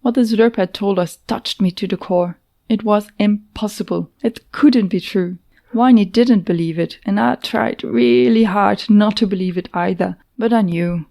What the zlurp had told us touched me to the core. It was impossible. It couldn't be true. Wyny didn't believe it, and I tried really hard not to believe it either. But I knew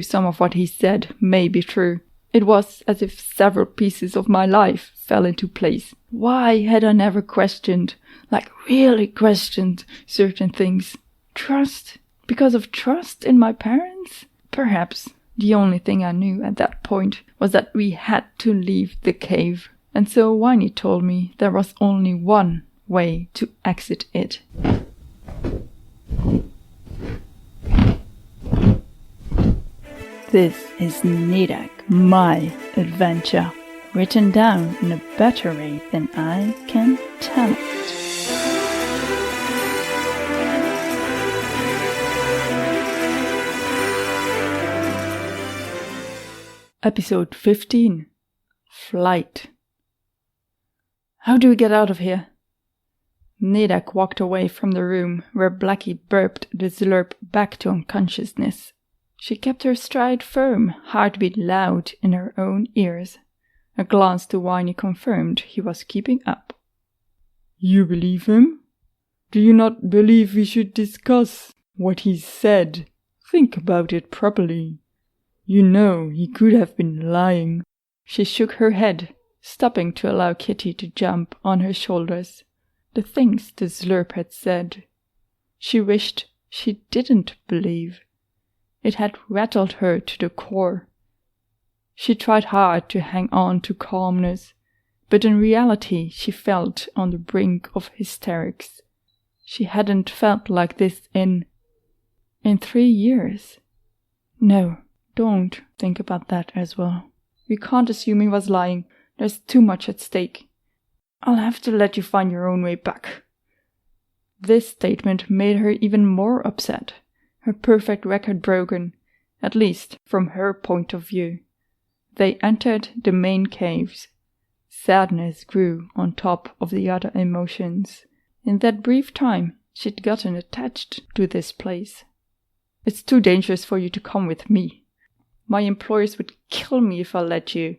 some of what he said may be true. It was as if several pieces of my life fell into place. Why had I never questioned, really questioned, certain things? Trust? Because of trust in my parents? Perhaps. The only thing I knew at that point was that we had to leave the cave. And so Wyny told me there was only one way to exit it. This is Nadec, my adventure, written down in a better way than I can tell it. Episode 15. Flight. How do we get out of here? Nadec walked away from the room where Blackie burped the zlurp back to unconsciousness. She kept her stride firm, heartbeat loud in her own ears. A glance to Wyny confirmed he was keeping up. You believe him? Do you not believe we should discuss what he said? Think about it properly. You know he could have been lying. She shook her head, stopping to allow Kitty to jump on her shoulders. The things the zlurp had said. She wished she didn't believe. It had rattled her to the core. She tried hard to hang on to calmness, but in reality she felt on the brink of hysterics. She hadn't felt like this in 3 years. No, don't think about that as well. We can't assume he was lying. There's too much at stake. I'll have to let you find your own way back. This statement made her even more upset. Her perfect record broken, at least from her point of view. They entered the main caves. Sadness grew on top of the other emotions. In that brief time, she'd gotten attached to this place. It's too dangerous for you to come with me. My employers would kill me if I let you.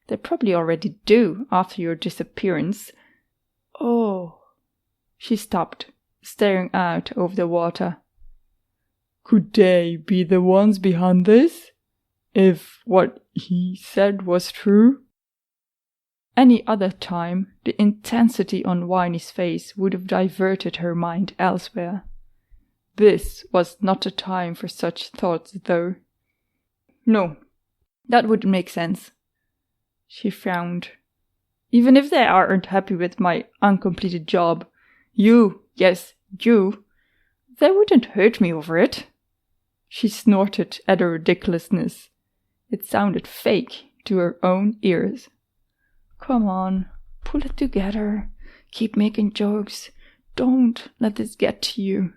They probably already do after your disappearance. Oh. She stopped, staring out over the water. Could they be the ones behind this? If what he said was true? Any other time, the intensity on Wyny's face would have diverted her mind elsewhere. This was not the time for such thoughts, though. No, that wouldn't make sense. She frowned. Even if they aren't happy with my uncompleted job, you, they wouldn't hurt me over it. She snorted at her ridiculousness. It sounded fake to her own ears. Come on, pull it together. Keep making jokes. Don't let this get to you.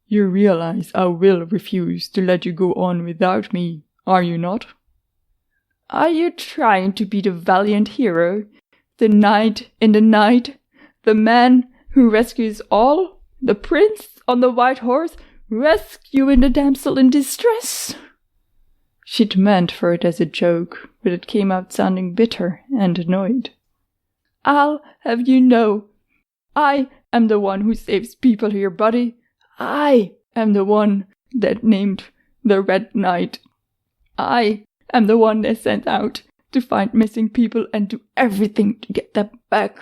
You realize I will refuse to let you go on without me, are you not? Are you trying to be the valiant hero? The knight in the night? The man who rescues all? The prince on the white horse rescuing the damsel in distress? She'd meant for it as a joke, but it came out sounding bitter and annoyed. I'll have you know, I am the one who saves people here, buddy. I am the one that named the Red Knight. I am the one they sent out to find missing people and do everything to get them back.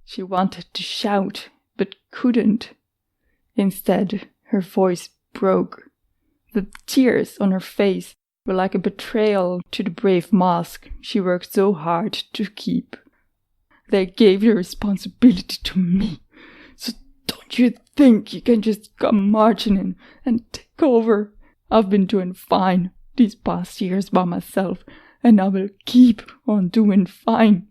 She wanted to shout, but couldn't. Instead, her voice broke. The tears on her face were like a betrayal to the brave mask she worked so hard to keep. They gave the responsibility to me, so don't you think you can just come marching in and take over? I've been doing fine these past years by myself, and I will keep on doing fine.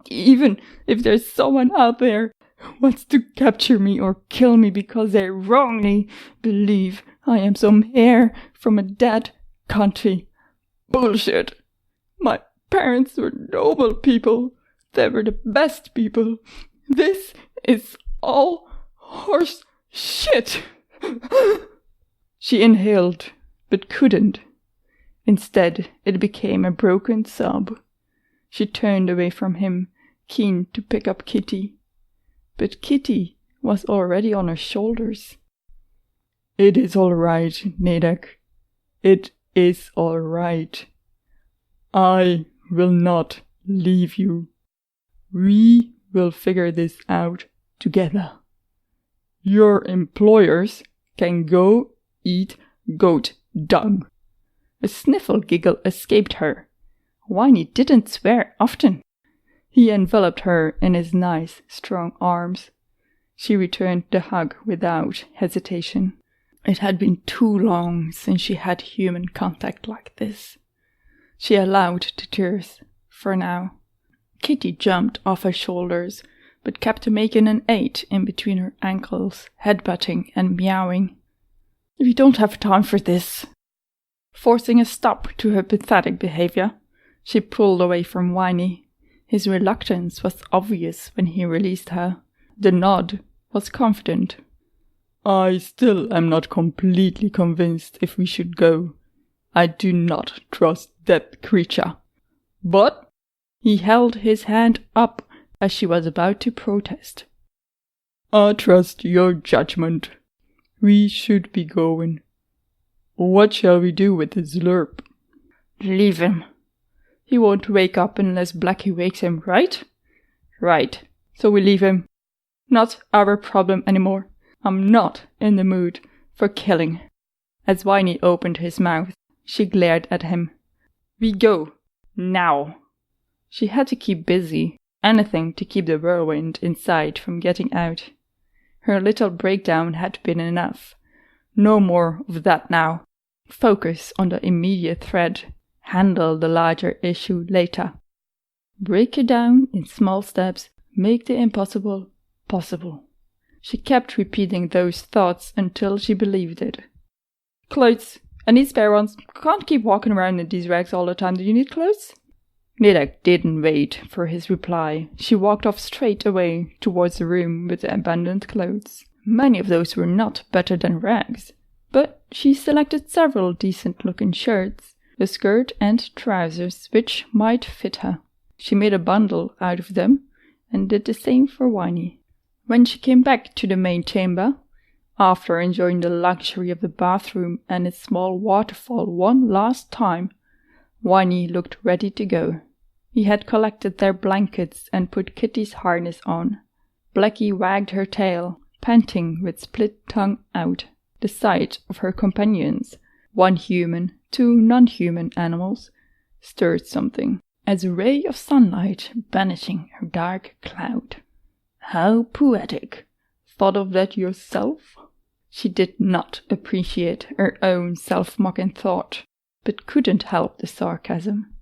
Even if there's someone out there who wants to capture me or kill me because they wrongly believe I am some heir from a dead country. Bullshit. My parents were noble people. They were the best people. This is all horse shit. She inhaled, but couldn't. Instead, it became a broken sob. She turned away from him, keen to pick up Kitty. But Kitty was already on her shoulders. "It is all right, Nadec. It is all right. I will not leave you. We will figure this out together. Your employers can go eat goat dung." A sniffle giggle escaped her. Wyny didn't swear often. He enveloped her in his nice, strong arms. She returned the hug without hesitation. It had been too long since she had human contact like this. She allowed the tears, for now. Kitty jumped off her shoulders, but kept making an 8 in between her ankles, headbutting and meowing. "We don't have time for this." Forcing a stop to her pathetic behavior, she pulled away from Wyny. His reluctance was obvious when he released her. The nod was confident. "I still am not completely convinced if we should go. I do not trust that creature. But—" he held his hand up as she was about to protest. "I trust your judgment. We should be going. What shall we do with the zlurp?" "Leave him. He won't wake up unless Blackie wakes him, right?" "Right. So we leave him. Not our problem anymore. I'm not in the mood for killing." As Wyny opened his mouth, she glared at him. "We go. Now." She had to keep busy. Anything to keep the whirlwind inside from getting out. Her little breakdown had been enough. No more of that now. Focus on the immediate threat. Handle the larger issue later. Break it down in small steps. Make the impossible possible. She kept repeating those thoughts until she believed it. "Clothes. I need spare ones. Can't keep walking around in these rags all the time. Do you need clothes?" Nadec didn't wait for his reply. She walked off straight away towards the room with the abandoned clothes. Many of those were not better than rags, but she selected several decent-looking shirts, a skirt and trousers which might fit her. She made a bundle out of them and did the same for Wyny. When she came back to the main chamber, after enjoying the luxury of the bathroom and its small waterfall one last time, Wyny looked ready to go. He had collected their blankets and put Kitty's harness on. Blackie wagged her tail, panting with split tongue out. The sight of her companions, one human, two non-human animals, stirred something, as a ray of sunlight banishing a dark cloud. "How poetic! Thought of that yourself?" She did not appreciate her own self-mocking thought, but couldn't help the sarcasm.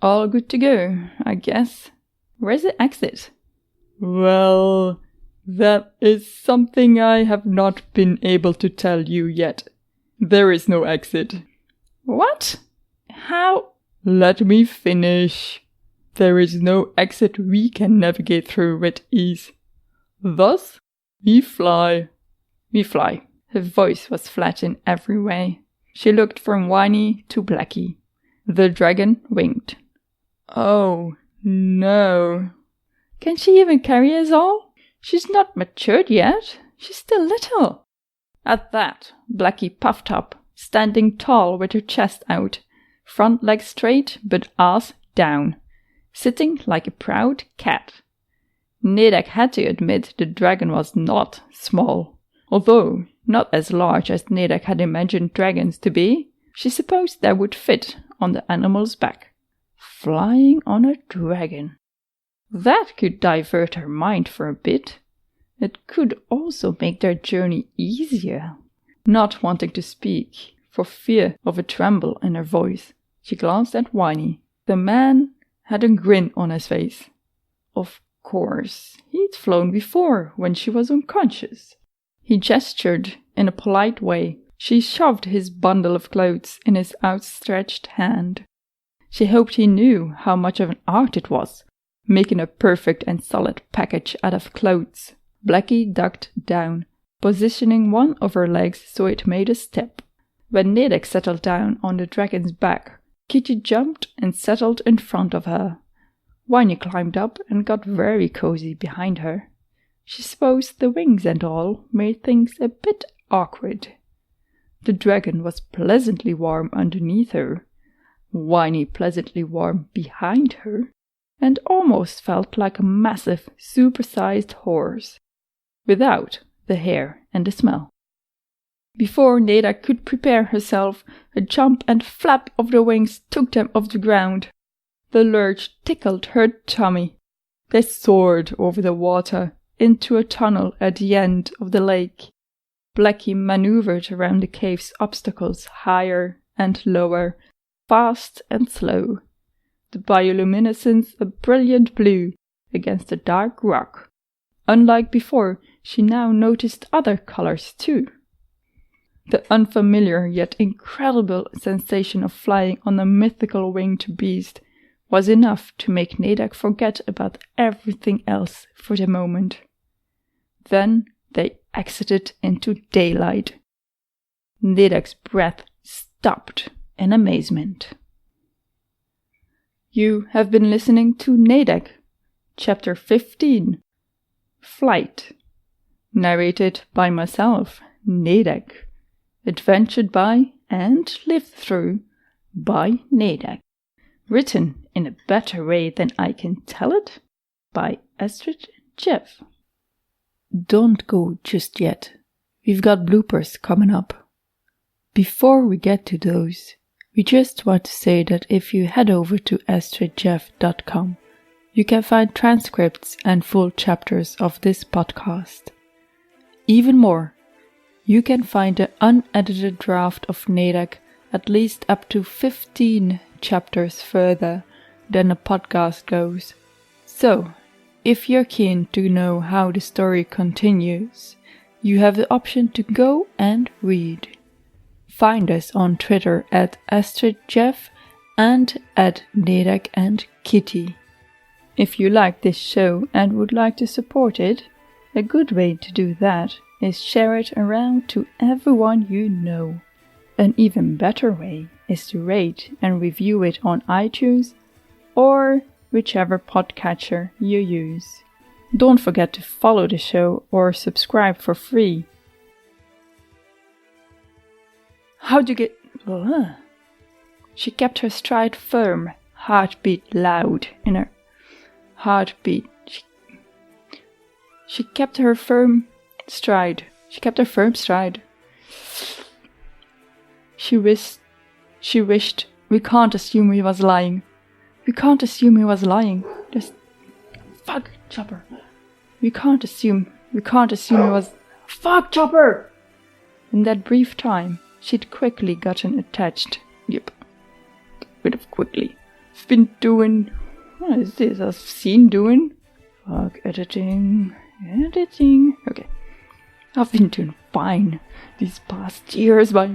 "All good to go, I guess. Where's the exit?" "Well, that is something I have not been able to tell you yet. There is no exit." "What? How?" "Let me finish. There is no exit we can navigate through with ease. Thus, we fly." "We fly." Her voice was flat in every way. She looked from Wyny to Blackie. The dragon winked. "Oh, no. Can she even carry us all? She's not matured yet. She's still little." At that, Blackie puffed up, standing tall with her chest out, front leg straight but ass down, sitting like a proud cat. Nadec had to admit the dragon was not small, although not as large as Nadec had imagined dragons to be. She supposed that would fit on the animal's back. Flying on a dragon. That could divert her mind for a bit. It could also make their journey easier. Not wanting to speak, for fear of a tremble in her voice, she glanced at Wyny. The man had a grin on his face. Of course, he'd flown before when she was unconscious. He gestured in a polite way. She shoved his bundle of clothes in his outstretched hand. She hoped he knew how much of an art it was, making a perfect and solid package out of clothes. Blackie ducked down, positioning one of her legs so it made a step. When Nadec settled down on the dragon's back, Kitty jumped and settled in front of her. Wyny climbed up and got very cozy behind her. She supposed the wings and all made things a bit awkward. The dragon was pleasantly warm underneath her, Wyny pleasantly warm behind her, and almost felt like a massive, supersized horse, without the hair and the smell. Before Nadec could prepare herself, a jump and flap of the wings took them off the ground. The lurch tickled her tummy. They soared over the water into a tunnel at the end of the lake. Blackie maneuvered around the cave's obstacles higher and lower, fast and slow. The bioluminescence a brilliant blue against the dark rock. Unlike before, she now noticed other colors too. The unfamiliar yet incredible sensation of flying on a mythical winged beast was enough to make Nadec forget about everything else for the moment. Then they exited into daylight. Nadec's breath stopped in amazement. You have been listening to Nadec, Chapter 15, Flight, narrated by myself, Nadec, adventured by and lived through by Nadec, written in a better way than I can tell it by Astrid Jeff. Don't go just yet. We've got bloopers coming up. Before we get to those, we just want to say that if you head over to astridjeff.com, you can find transcripts and full chapters of this podcast. Even more, you can find the unedited draft of Nadec at least up to 15 chapters further than the podcast goes. So, if you're keen to know how the story continues, you have the option to go and read. Find us on Twitter at AstridJeff and at Nadec and Kitty. If you like this show and would like to support it, a good way to do that is share it around to everyone you know. An even better way is to rate and review it on iTunes or whichever podcatcher you use. Don't forget to follow the show or subscribe for free. How'd you get... She kept her stride firm, heartbeat loud in her heartbeat. She kept her firm stride. She wished. We can't assume he was lying. Just... Fuck, Chopper. We can't assume he was... Fuck, Chopper! In that brief time, she'd quickly gotten attached. Yep. Bit of quickly. I've been doing... What is this? I've seen doing... Fuck, editing... Okay. I've been doing fine these past years by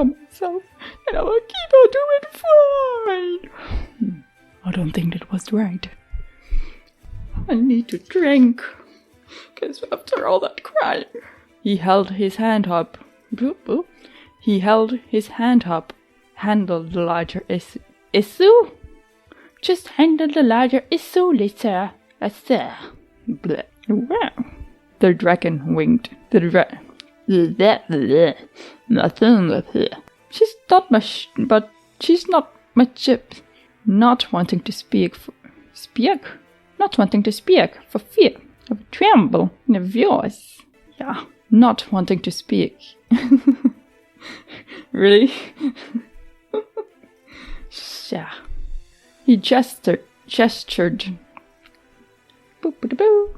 myself. And I will keep on doing fine. I don't think that was right. I need to drink. Because after all that crying... He held his hand up. Handled the larger issue? Just handle the larger issue later. Wow. The dragon winked. She's not much, but she's not much. Not wanting to speak for fear of a tremble in her voice. Yeah. Not wanting to speak. Really? Yeah. He gestured. Boop-a-da-boo.